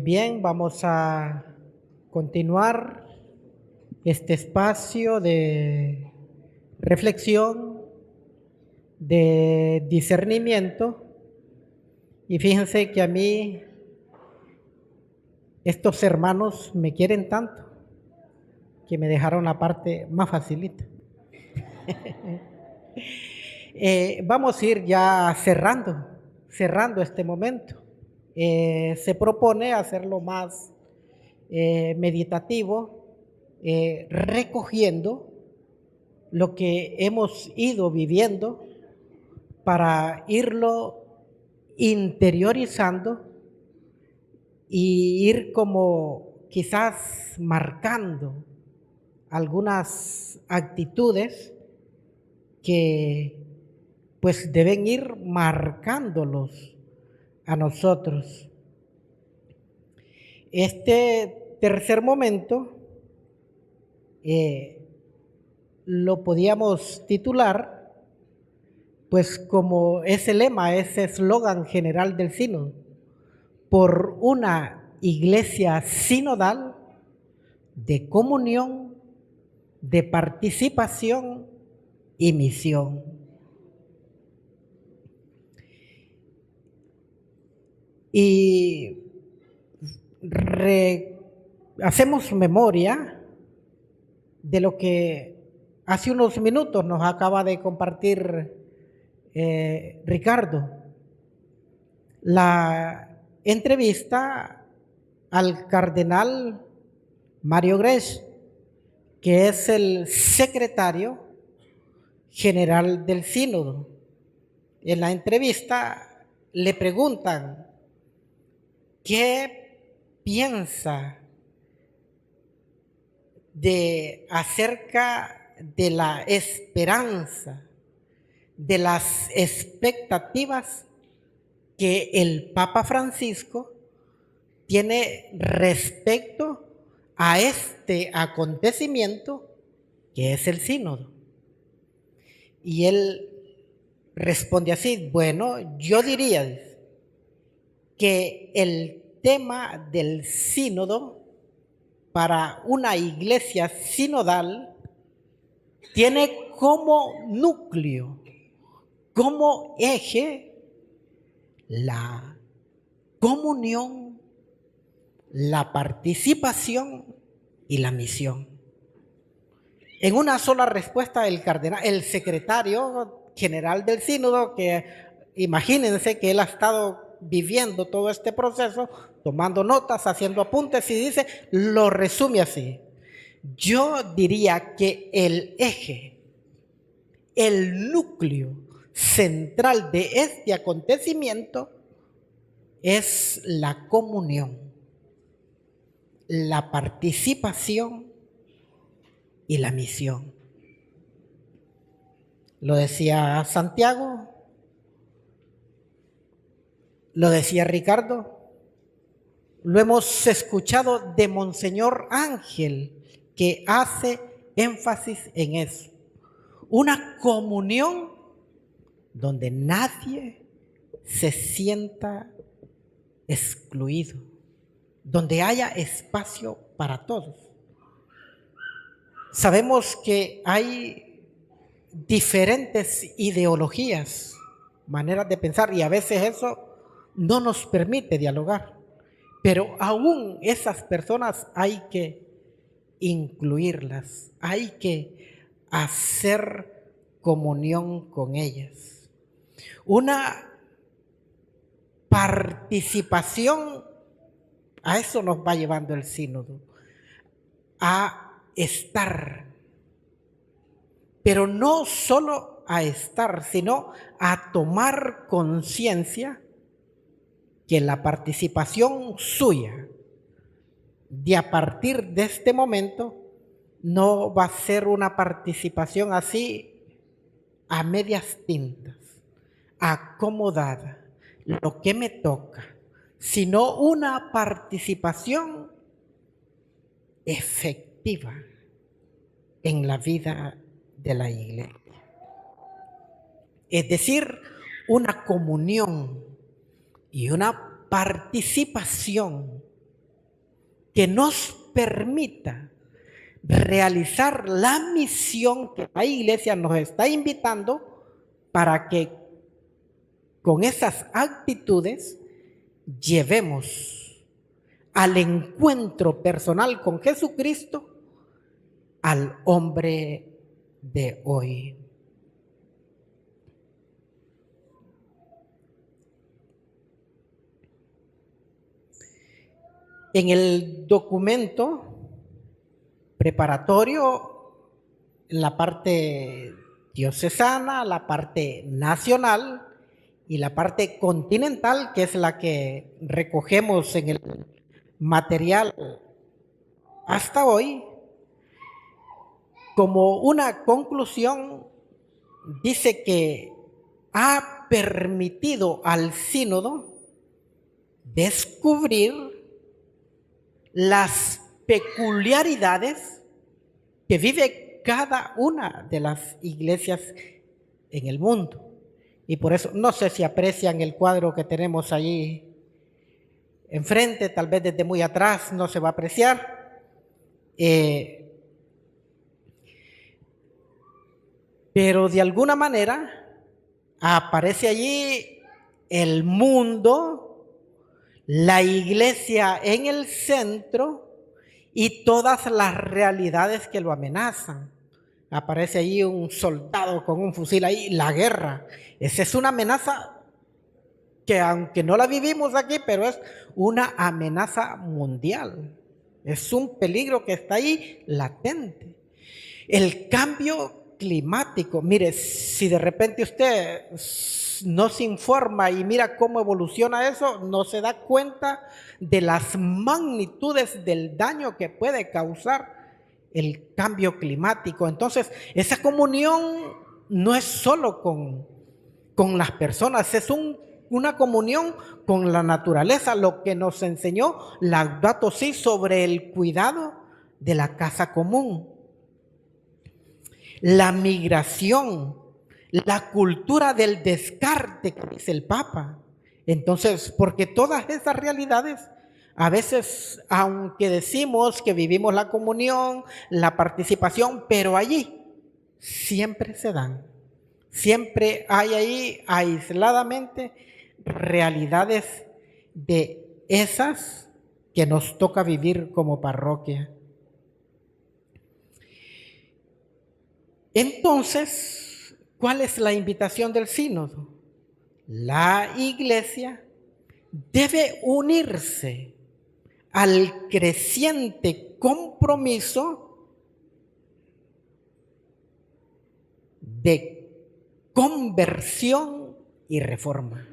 Bien, vamos a continuar este espacio de reflexión, de discernimiento. Y fíjense que a mí estos hermanos me quieren tanto que me dejaron la parte más facilita. Vamos a ir ya cerrando este momento. Se propone hacerlo más meditativo, recogiendo lo que hemos ido viviendo para irlo interiorizando y ir como quizás marcando algunas actitudes que pues deben ir marcándolos a nosotros. Este tercer momento lo podíamos titular, pues como ese lema, ese eslogan general del sínodo, por una iglesia sinodal de comunión, de participación y misión. Y hacemos memoria de lo que hace unos minutos nos acaba de compartir Ricardo, la entrevista al cardenal Mario Grech, que es el secretario general del sínodo. En la entrevista le preguntan qué piensa acerca de la esperanza, de las expectativas que el Papa Francisco tiene respecto a este acontecimiento que es el sínodo. Y él responde así: bueno, yo diría que el tema del sínodo para una iglesia sinodal tiene como núcleo, como eje, la comunión, la participación y la misión. En una sola respuesta, el secretario general del sínodo, que imagínense que él ha estado viviendo todo este proceso, tomando notas, haciendo apuntes, y dice, lo resume así: yo diría que el eje, el núcleo central de este acontecimiento es la comunión, la participación y la misión. Lo decía Santiago, lo decía Ricardo, lo hemos escuchado de Monseñor Ángel, que hace énfasis en eso. Una comunión donde nadie se sienta excluido, donde haya espacio para todos. Sabemos que hay diferentes ideologías, maneras de pensar, y a veces eso no nos permite dialogar, pero aún esas personas hay que incluirlas, hay que hacer comunión con ellas. Una participación, a eso nos va llevando el sínodo, a estar, pero no solo a estar, sino a tomar conciencia que la participación suya de a partir de este momento no va a ser una participación así a medias tintas, acomodada, lo que me toca, sino una participación efectiva en la vida de la iglesia. Es decir, una comunión y una participación que nos permita realizar la misión que la iglesia nos está invitando para que con esas actitudes llevemos al encuentro personal con Jesucristo al hombre de hoy. En el documento preparatorio, en la parte diocesana, la parte nacional y la parte continental, que es la que recogemos en el material hasta hoy, como una conclusión, dice que ha permitido al sínodo descubrir las peculiaridades que vive cada una de las iglesias en el mundo. Y por eso, no sé si aprecian el cuadro que tenemos allí enfrente, tal vez desde muy atrás no se va a apreciar. Pero de alguna manera aparece allí el mundo, la iglesia en el centro y todas las realidades que lo amenazan. Aparece allí un soldado con un fusil ahí, la guerra. Esa es una amenaza que aunque no la vivimos aquí, pero es una amenaza mundial. Es un peligro que está ahí latente. El cambio climático, mire, si de repente usted no se informa y mira cómo evoluciona eso, no se da cuenta de las magnitudes del daño que puede causar el cambio climático. Entonces, esa comunión no es solo con las personas, es una comunión con la naturaleza, lo que nos enseñó Laudato Si sobre el cuidado de la casa común. La migración, la cultura del descarte, que dice el Papa. Entonces, porque todas esas realidades, a veces, aunque decimos que vivimos la comunión, la participación, pero allí siempre se dan. Siempre hay ahí aisladamente realidades de esas que nos toca vivir como parroquia. Entonces, ¿cuál es la invitación del sínodo? La iglesia debe unirse al creciente compromiso de conversión y reforma.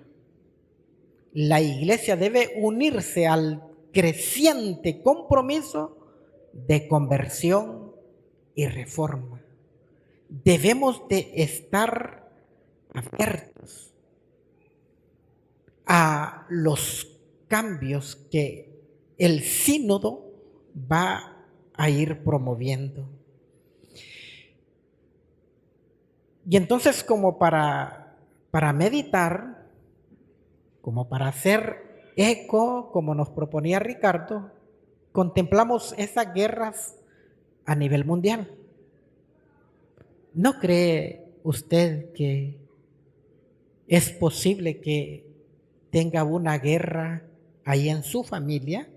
La iglesia debe unirse al creciente compromiso de conversión y reforma. Debemos de estar abiertos a los cambios que el sínodo va a ir promoviendo. Y entonces, como para meditar, como para hacer eco, como nos proponía Ricardo, contemplamos esas guerras a nivel mundial. ¿No cree usted que es posible que tenga una guerra ahí en su familia,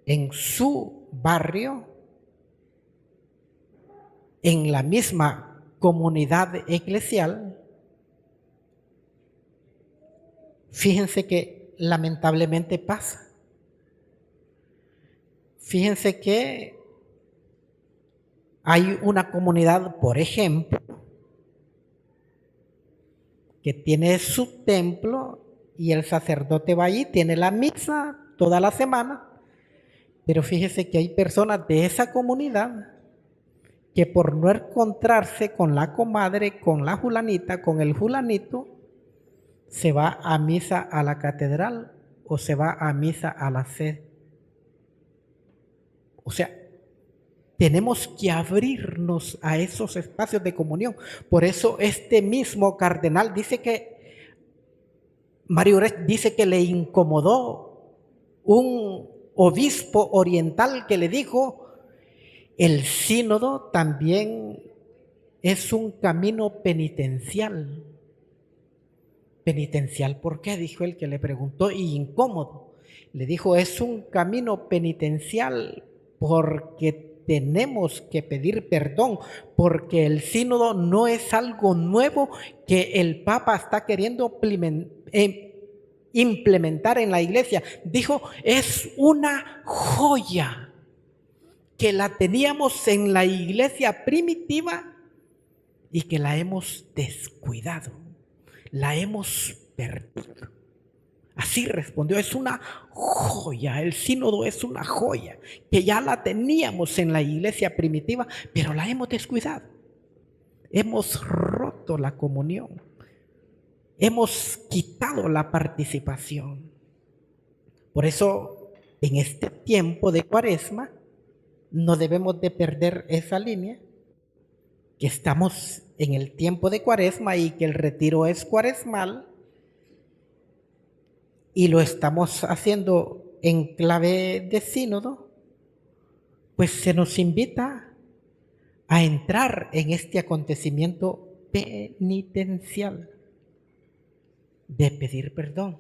en su barrio, en la misma comunidad eclesial? Fíjense que lamentablemente pasa. Fíjense que hay una comunidad, por ejemplo, que tiene su templo y el sacerdote va allí, tiene la misa toda la semana, pero fíjese que hay personas de esa comunidad que por no encontrarse con la comadre, con la fulanita, con el fulanito, se va a misa a la catedral o se va a misa a la sede. O sea, tenemos que abrirnos a esos espacios de comunión. Por eso este mismo cardenal dice que, Mario Ores dice que le incomodó un obispo oriental que le dijo, el sínodo también es un camino penitencial. ¿Penitencial por qué? Dijo el que le preguntó, y incómodo. Le dijo, es un camino penitencial porque tenemos que pedir perdón, porque el sínodo no es algo nuevo que el Papa está queriendo implementar en la iglesia. Dijo, es una joya que la teníamos en la iglesia primitiva y que la hemos descuidado, la hemos perdido. Así respondió, es una joya, el sínodo es una joya, que ya la teníamos en la iglesia primitiva, pero la hemos descuidado. Hemos roto la comunión, hemos quitado la participación. Por eso, en este tiempo de Cuaresma, no debemos de perder esa línea, que estamos en el tiempo de Cuaresma y que el retiro es cuaresmal, y lo estamos haciendo en clave de sínodo, pues se nos invita a entrar en este acontecimiento penitencial de pedir perdón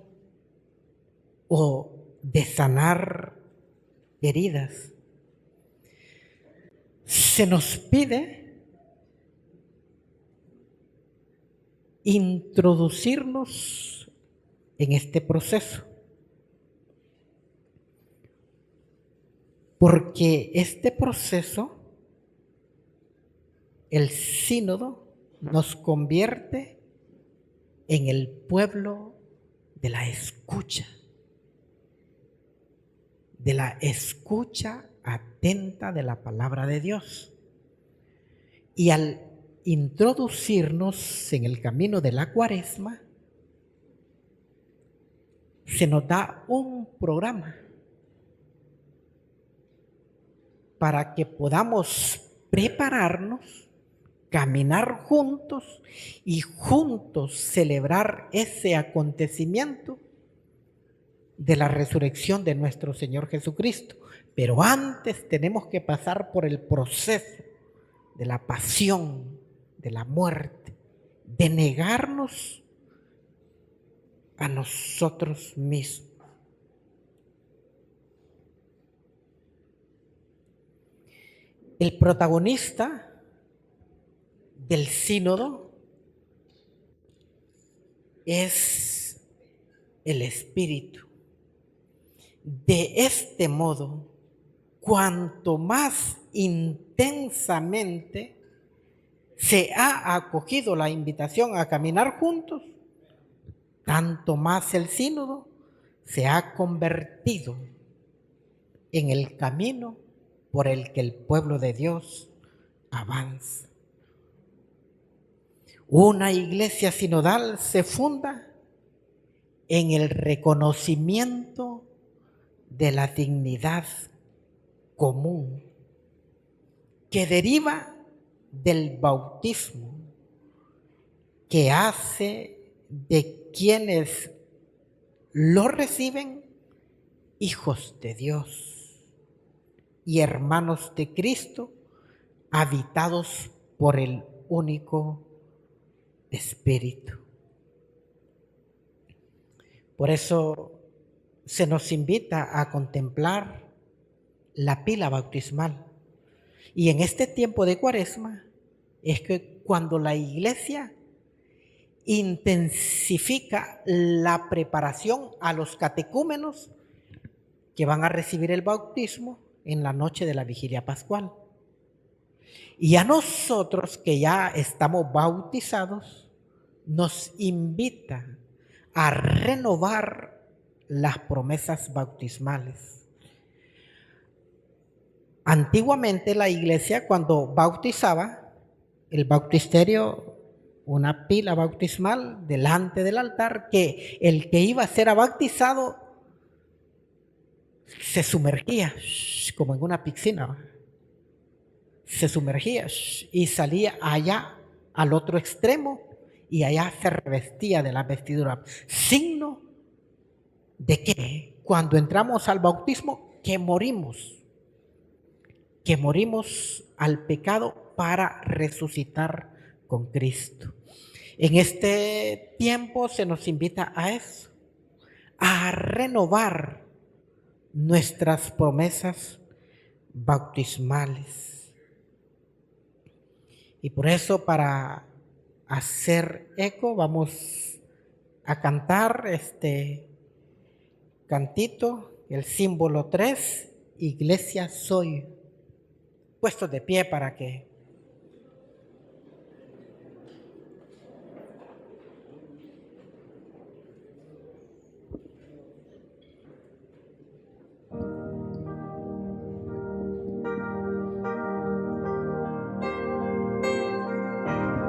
o de sanar heridas. Se nos pide introducirnos en este proceso, porque este proceso, el sínodo, nos convierte en el pueblo de la escucha atenta de la palabra de Dios. Y al introducirnos en el camino de la Cuaresma, se nos da un programa para que podamos prepararnos, caminar juntos y juntos celebrar ese acontecimiento de la resurrección de nuestro Señor Jesucristo. Pero antes tenemos que pasar por el proceso de la pasión, de la muerte, de negarnos a nosotros mismos. El protagonista del sínodo es el Espíritu. De este modo, cuanto más intensamente se ha acogido la invitación a caminar juntos, tanto más el sínodo se ha convertido en el camino por el que el pueblo de Dios avanza. Una iglesia sinodal se funda en el reconocimiento de la dignidad común que deriva del bautismo, que hace de quienes lo reciben hijos de Dios y hermanos de Cristo, habitados por el único Espíritu. Por eso se nos invita a contemplar la pila bautismal. Y en este tiempo de Cuaresma es que cuando la iglesia intensifica la preparación a los catecúmenos que van a recibir el bautismo en la noche de la vigilia pascual. Y a nosotros que ya estamos bautizados, nos invita a renovar las promesas bautismales. Antiguamente la iglesia, cuando bautizaba, el bautisterio, una pila bautismal delante del altar, que el que iba a ser bautizado se sumergía como en una piscina. Se sumergía y salía allá al otro extremo y allá se revestía de la vestidura. Signo de que cuando entramos al bautismo que morimos al pecado para resucitar con Cristo. En este tiempo se nos invita a eso, a renovar nuestras promesas bautismales. Y por eso, para hacer eco, vamos a cantar este cantito, el símbolo 3, Iglesia soy. Puestos de pie para que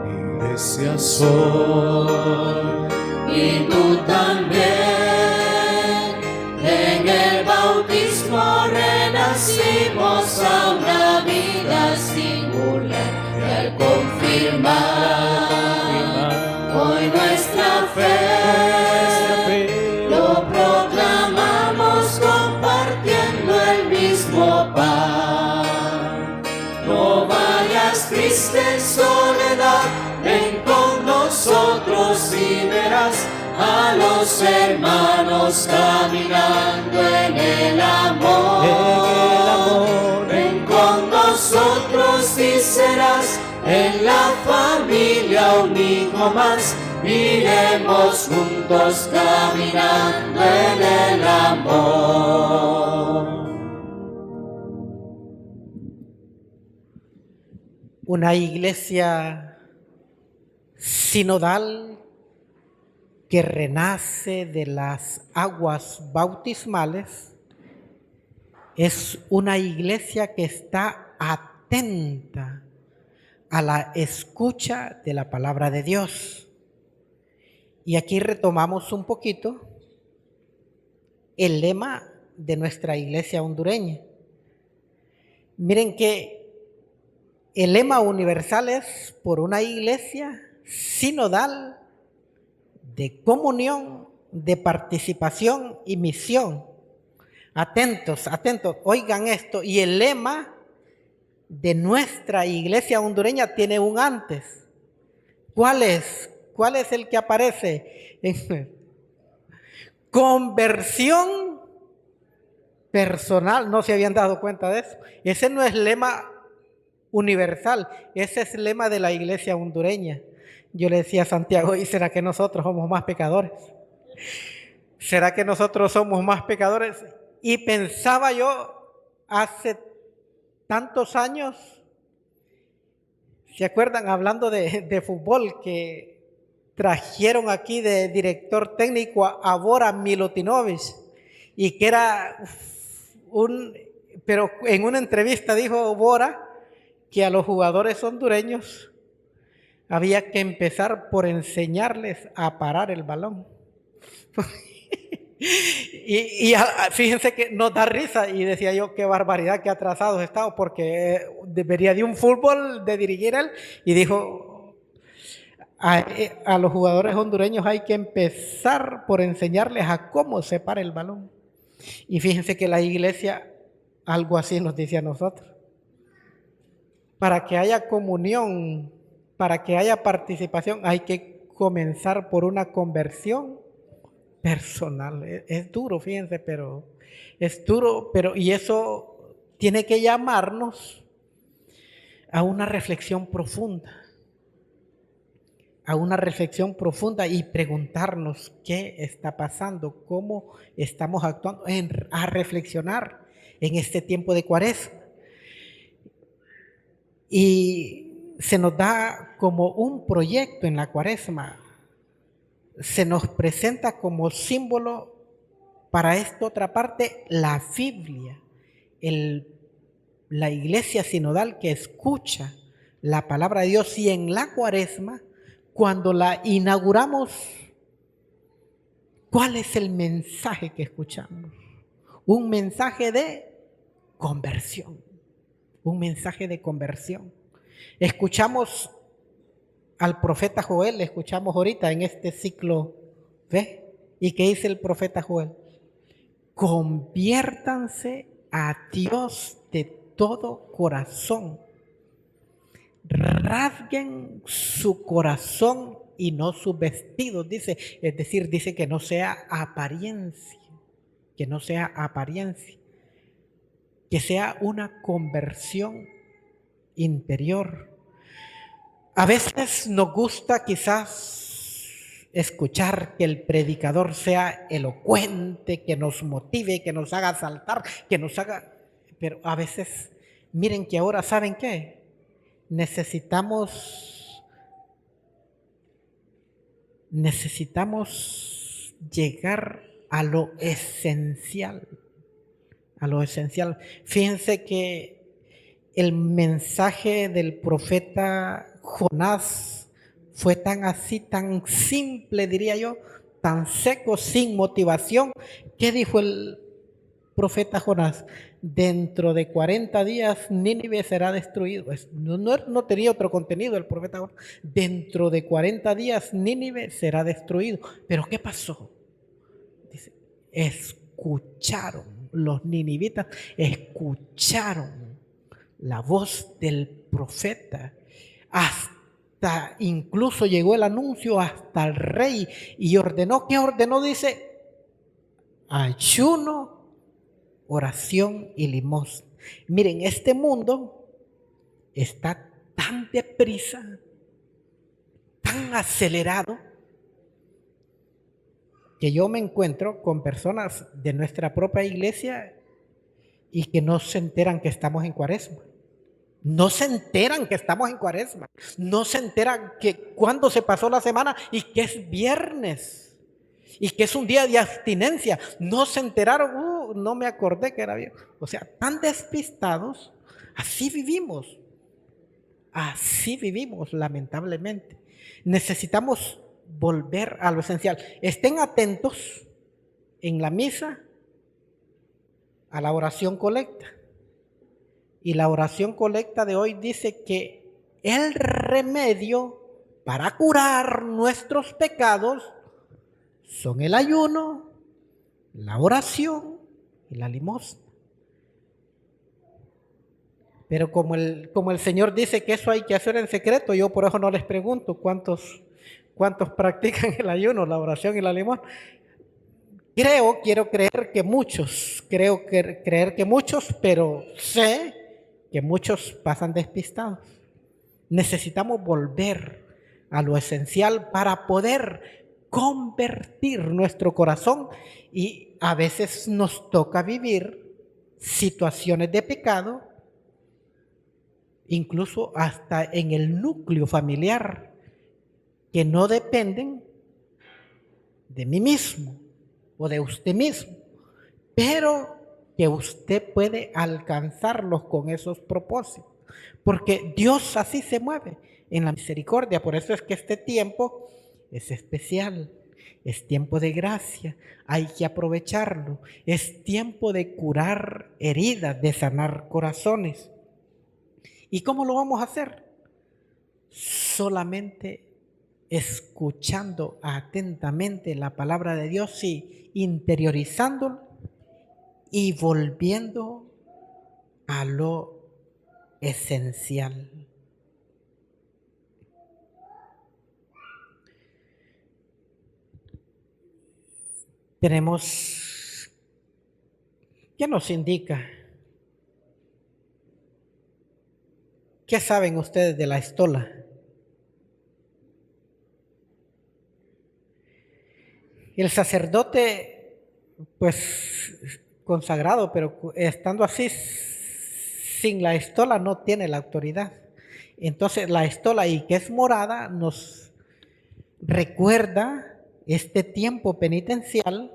Iglesia soy y tú también. En el bautismo renacimos a una vida singular y al confirmar hoy nuestra fe, lo proclamamos compartiendo el mismo pan. No vayas triste en soledad, ven con nosotros y verás a los hermanos caminando en el amor. Ven con nosotros y serás en la familia un hijo más. Iremos juntos caminando en el amor. una iglesia sinodal que renace de las aguas bautismales es una iglesia que está atenta a la escucha de la palabra de Dios. Y aquí retomamos un poquito el lema de nuestra iglesia hondureña. Miren que el lema universal es por una iglesia sinodal de comunión, de participación y misión. Atentos, oigan esto. Y el lema de nuestra iglesia hondureña tiene un antes. ¿Cuál es? ¿Cuál es el que aparece? Conversión personal. ¿No se habían dado cuenta de eso? Ese no es lema universal, ese es el lema de la iglesia hondureña. Yo le decía a Santiago, ¿y será que nosotros somos más pecadores? ¿Será que nosotros somos más pecadores? Y pensaba yo hace tantos años, ¿se acuerdan? Hablando de fútbol, que trajeron aquí de director técnico a Bora Milutinovic, y que era pero en una entrevista dijo Bora que a los jugadores hondureños había que empezar por enseñarles a parar el balón. y fíjense que nos da risa, y decía yo, qué barbaridad, qué atrasados estamos, porque debería de un fútbol de dirigir él, y dijo, a los jugadores hondureños hay que empezar por enseñarles a cómo se para el balón. Y fíjense que la iglesia algo así nos dice a nosotros. Para que haya comunión, para que haya participación, hay que comenzar por una conversión personal. Es duro, fíjense, pero es duro, y eso tiene que llamarnos a una reflexión profunda. A una reflexión profunda y preguntarnos qué está pasando, cómo estamos actuando, a reflexionar en este tiempo de Cuaresma. Y se nos da como un proyecto en la Cuaresma, se nos presenta como símbolo para esta otra parte la Biblia, la iglesia sinodal que escucha la palabra de Dios. Y en la Cuaresma, cuando la inauguramos, ¿cuál es el mensaje que escuchamos? Un mensaje de conversión. Un mensaje de conversión. Escuchamos al profeta Joel, escuchamos ahorita en este ciclo, ¿ve? ¿Y qué dice el profeta Joel? Conviértanse a Dios de todo corazón. Rasguen su corazón y no sus vestidos, dice. Es decir, dice que no sea apariencia, que no sea apariencia, que sea una conversión interior. A veces nos gusta quizás escuchar que el predicador sea elocuente, que nos motive, que nos haga saltar, que nos haga... Pero a veces, miren que ahora, ¿saben qué? Necesitamos llegar a lo esencial, a lo esencial. Fíjense que el mensaje del profeta Jonás fue tan así, tan simple, diría yo, tan seco, sin motivación. ¿Qué dijo el profeta Jonás? Dentro de 40 días Nínive será destruido. No tenía otro contenido el profeta Jonás. Dentro de 40 días Nínive será destruido. ¿Pero qué pasó? Dice, escucharon, los ninivitas escucharon la voz del profeta. Hasta incluso llegó el anuncio hasta el rey y ordenó, ¿qué ordenó? Dice, ayuno, oración y limosna. Miren, este mundo está tan deprisa, tan acelerado, que yo me encuentro con personas de nuestra propia iglesia y que no se enteran que estamos en Cuaresma. No se enteran que estamos en Cuaresma. No se enteran que cuándo se pasó la semana y que es viernes y que es un día de abstinencia. No se enteraron, no me acordé que era viernes. O sea, tan despistados, así vivimos. Así vivimos, lamentablemente. Necesitamos volver a lo esencial. Estén atentos en la misa a la oración colecta. Y la oración colecta de hoy dice que el remedio para curar nuestros pecados son el ayuno, la oración y la limosna. Pero como el Señor dice que eso hay que hacer en secreto, yo por eso no les pregunto cuántos practican el ayuno, la oración y la limosna. Quiero creer que muchos, pero sé que muchos pasan despistados. Necesitamos volver a lo esencial para poder convertir nuestro corazón, y a veces nos toca vivir situaciones de pecado, incluso hasta en el núcleo familiar, que no dependen de mí mismo o de usted mismo, pero que usted puede alcanzarlos con esos propósitos, porque Dios así se mueve en la misericordia. Por eso es que este tiempo es especial, es tiempo de gracia, hay que aprovecharlo, es tiempo de curar heridas, de sanar corazones. ¿Y cómo lo vamos a hacer? Solamente escuchando atentamente la palabra de Dios y interiorizándolo y volviendo a lo esencial. Tenemos, ¿qué nos indica? ¿Qué saben ustedes de la estola? El sacerdote, pues consagrado, pero estando así, sin la estola no tiene la autoridad. Entonces la estola, y que es morada, nos recuerda este tiempo penitencial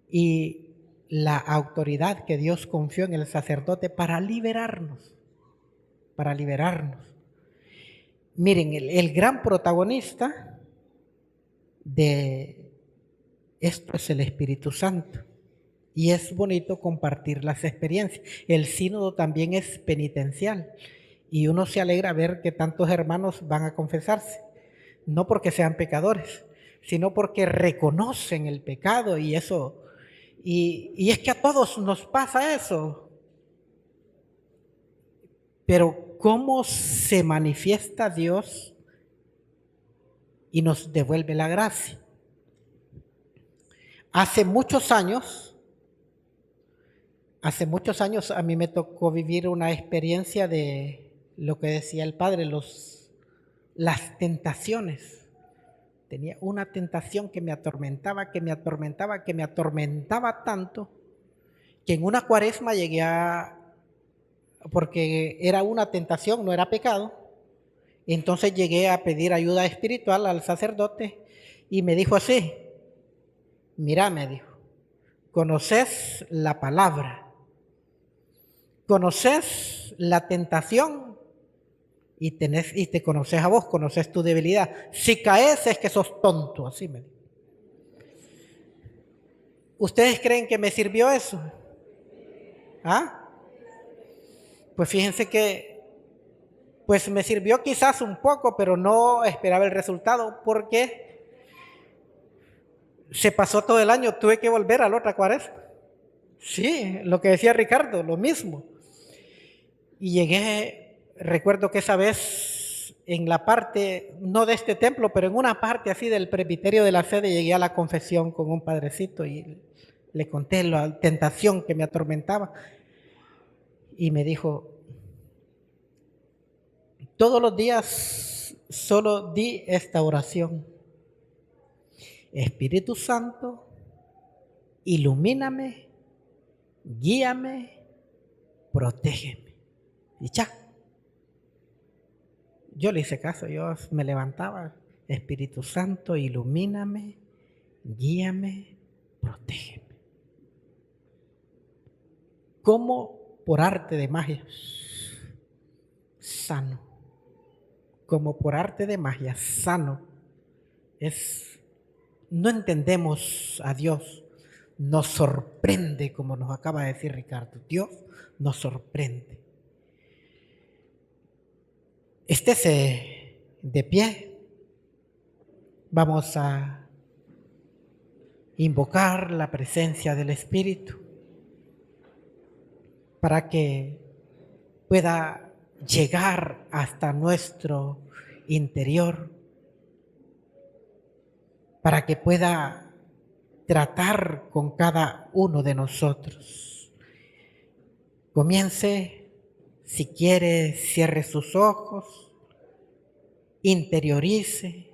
y la autoridad que Dios confió en el sacerdote para liberarnos, para liberarnos. Miren, el gran protagonista de esto es el Espíritu Santo, y es bonito compartir las experiencias. El sínodo también es penitencial, y uno se alegra ver que tantos hermanos van a confesarse, no porque sean pecadores, sino porque reconocen el pecado, y eso Y es que a todos nos pasa eso. Pero ¿cómo se manifiesta Dios y nos devuelve la gracia? Hace muchos años a mí me tocó vivir una experiencia de lo que decía el Padre, las tentaciones. Tenía una tentación que me atormentaba tanto, que en una cuaresma porque era una tentación, no era pecado, entonces llegué a pedir ayuda espiritual al sacerdote y me dijo así: mira, me dijo, conoces la palabra, conoces la tentación y te conoces a vos, conoces tu debilidad. Si caes es que sos tonto, así me dijo. ¿Ustedes creen que me sirvió eso? ¿Ah? Pues fíjense que pues me sirvió quizás un poco, pero no esperaba el resultado porque se pasó todo el año, tuve que volver a la otra cuaresma. Sí, lo que decía Ricardo, lo mismo. Y recuerdo que esa vez en la parte, no de este templo, pero en una parte así del presbiterio de la sede, llegué a la confesión con un padrecito y le conté la tentación que me atormentaba. Y me dijo: todos los días solo di esta oración: Espíritu Santo, ilumíname, guíame, protégeme. Y ya. Yo le hice caso, yo me levantaba: Espíritu Santo, ilumíname, guíame, protégeme. Como por arte de magia, sano. Como por arte de magia, sano. No entendemos a Dios. Nos sorprende, como nos acaba de decir Ricardo. Dios nos sorprende. Estése de pie. Vamos a invocar la presencia del Espíritu para que pueda llegar hasta nuestro interior, para que pueda tratar con cada uno de nosotros. Comience, si quiere, cierre sus ojos, interiorice,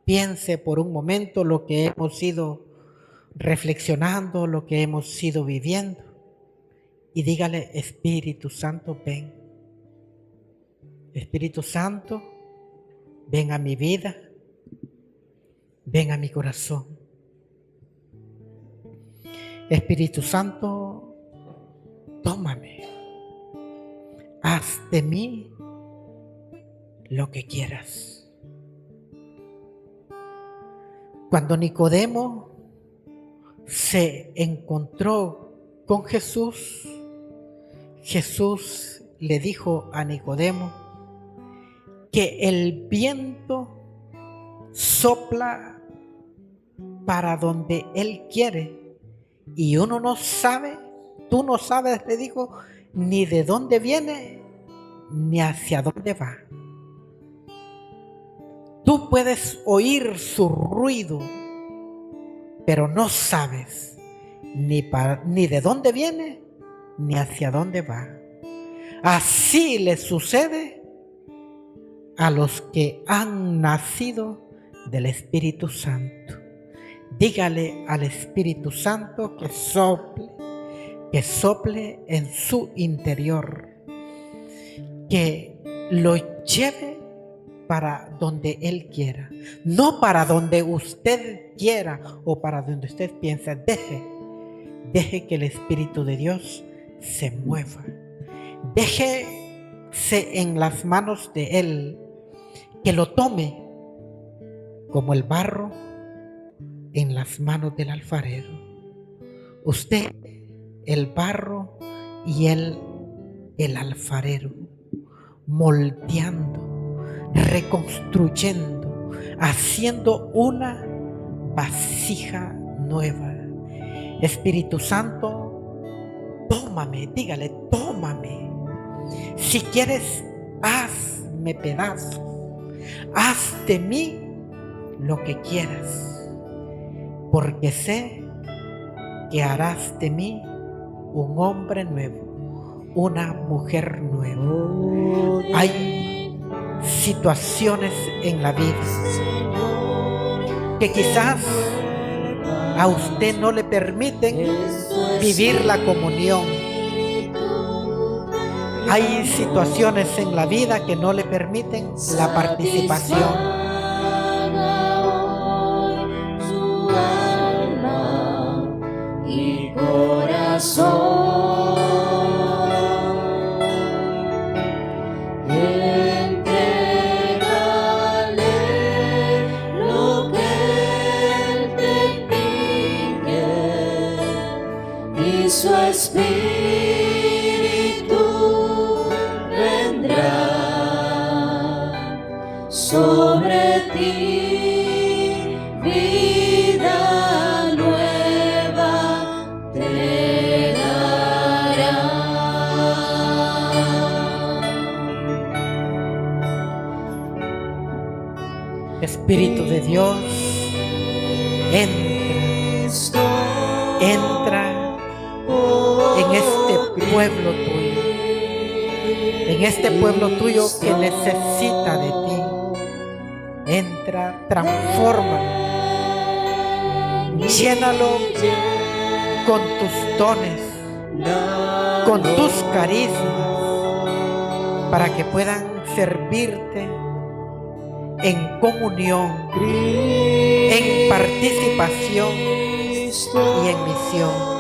piense por un momento lo que hemos ido reflexionando, lo que hemos ido viviendo, y dígale: Espíritu Santo, ven. Espíritu Santo, ven a mi vida, ven a mi corazón. Espíritu Santo, tómame, haz de mí lo que quieras. Cuando Nicodemo se encontró con Jesús, Jesús le dijo a Nicodemo que el viento sopla para donde Él quiere y uno no sabe, tú no sabes, le dijo, ni de dónde viene ni hacia dónde va. Tú puedes oír su ruido, pero no sabes ni de dónde viene ni hacia dónde va. Así le sucede a los que han nacido del Espíritu Santo. Dígale al Espíritu Santo que sople en su interior, que lo lleve para donde Él quiera, no para donde usted quiera o para donde usted piensa. Deje que el Espíritu de Dios se mueva. Déjese en las manos de Él, que lo tome como el barro en las manos del alfarero. Usted, el barro, y Él, el alfarero, moldeando, reconstruyendo, haciendo una vasija nueva. Espíritu Santo, tómame, dígale, tómame. Si quieres, hazme pedazos. Haz de mí lo que quieras, porque sé que harás de mí un hombre nuevo, una mujer nueva. Hay situaciones en la vida que quizás a usted no le permiten vivir la comunión. Hay situaciones en la vida que no le permiten la participación. Su alma y corazón. Entrégale lo que Él te pide y su Espíritu vendrá sobre ti, vida nueva te dará. Espíritu de Dios, entra en este pueblo tuyo, en este pueblo tuyo que necesita de ti. Entra, transfórmalo, llénalo con tus dones, con tus carismas, para que puedan servirte en comunión, en participación y en misión.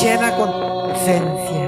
Llena con tu presencia.